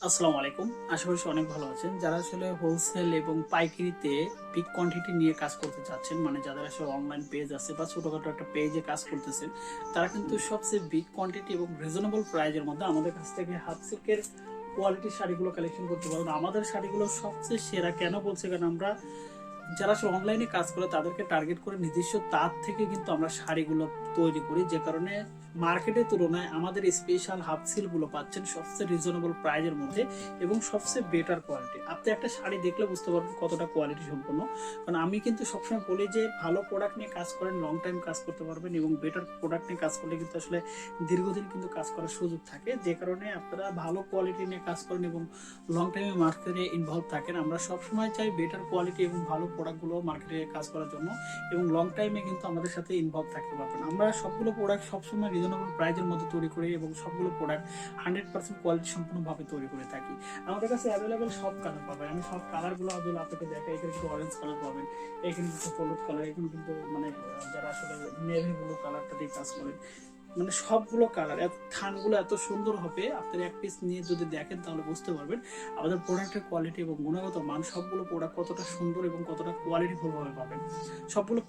আসসালামু আলাইকুম। আশা করি অনেক ভালো আছেন। যারা আসলে হোলসেল এবং পাইকারিতে বিগ কোয়ান্টিটি নিয়ে কাজ করতে চাচ্ছেন, মানে যাদের আসলে অনলাইন পেজ আছে বা ছোটখাটো একটা পেজে কাজ করতেছেন, তারা কিন্তু সবচেয়ে বিগ কোয়ান্টিটি এবং রিজনেবল প্রাইজের মধ্যে আমাদের কাছ থেকে হাফ সিল্কের কোয়ালিটির শাড়িগুলো কালেকশন করতে পারবেন। আমাদের শাড়িগুলো সবচেয়ে সেরা কেন বলছে, কারণ আমরা যারা আসলে অনলাইনে কাজ করে তাদেরকে টার্গেট করে নিজস্ব তাঁত থেকে কিন্তু আমরা শাড়িগুলো তৈরি করি, যে কারণে মার্কেটের তুলনায় আমাদের স্পেশাল হাফ সিলগুলো পাচ্ছেন সবচেয়ে রিজনেবল প্রাইজের মধ্যে এবং সবচেয়ে বেটার কোয়ালিটি। আপনি একটা শাড়ি দেখলে বুঝতে পারবেন কতটা কোয়ালিটি সম্পন্ন। কারণ আমি কিন্তু সবসময় বলি যে ভালো প্রোডাক্ট নিয়ে কাজ করেন, লং টাইম কাজ করতে পারবেন, এবং বেটার প্রোডাক্ট নিয়ে কাজ করলে কিন্তু আসলে দীর্ঘদিন কিন্তু কাজ করার সুযোগ থাকে, যে কারণে আপনারা ভালো কোয়ালিটি নিয়ে কাজ করেন এবং লং টাইমে মার্কেটে ইনভলভ থাকেন। আমরা সবসময় চাই বেটার কোয়ালিটি এবং ভালো প্রোডাক্টগুলো মার্কেটে কাজ করার জন্য, এবং লং টাইমে কিন্তু আমাদের সাথে ইনভলভ থাকতে পারবেন। আমরা সবগুলো প্রোডাক্ট সবসময় রিজনেবল প্রাইজের মধ্যে তৈরি করি এবং সবগুলো প্রোডাক্ট 100% কোয়ালিটি সম্পূর্ণভাবে তৈরি করে থাকি। আমাদের কাছে অ্যাভেলেবেল সব কালার পাবেন। আমি সব কালারগুলো আপনাকে দেখাই। এখানে কিন্তু অরেঞ্জ কালার পাবেন, এখানে কিন্তু হলুদ কালার, এখানে কিন্তু মানে যারা আসলে নেভি ব্লু কালারটা দিয়ে কাজ করেন, মানে সবগুলো কালার থানগুলো এত সুন্দর হবে। আপনার এক পিস নিয়ে যদি দেখেন তাহলে বুঝতে পারবেন আমাদের প্রোডাক্টের কোয়ালিটি এবং গুণগত মান, সবগুলো প্রোডাক্ট কতটা সুন্দর এবং কতটা কোয়ালিটিফুল ভাবে পাবেন। সবগুলো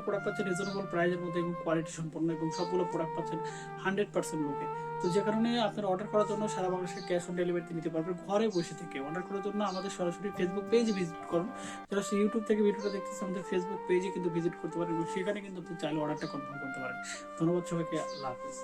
প্রোডাক্ট পাচ্ছেন রিজনেবল প্রাইসের মধ্যে এবং কোয়ালিটি সম্পন্ন, এবং সবগুলো প্রোডাক্ট পাচ্ছেন 100% লোকে। তো যে কারণে আপনার অর্ডার করার জন্য সারা বাংলাদেশে ক্যাশ অন ডেলিভারিতে নিতে পারবেন ঘরে বসে থেকে। অর্ডার করার জন্য আমাদের সরাসরি ফেসবুক পেজে ভিজিট করুন। যারা ইউটিউব থেকে ভিডিওটা দেখতেছেন, আমাদের ফেসবুক পেজে কিন্তু ভিজিট করতে পারেন এবং সেখানে কিন্তু আপনি চাইলে অর্ডারটা কনফার্ম করতে পারেন। ধন্যবাদ সবাইকে, আল্লাহ হাফিজ।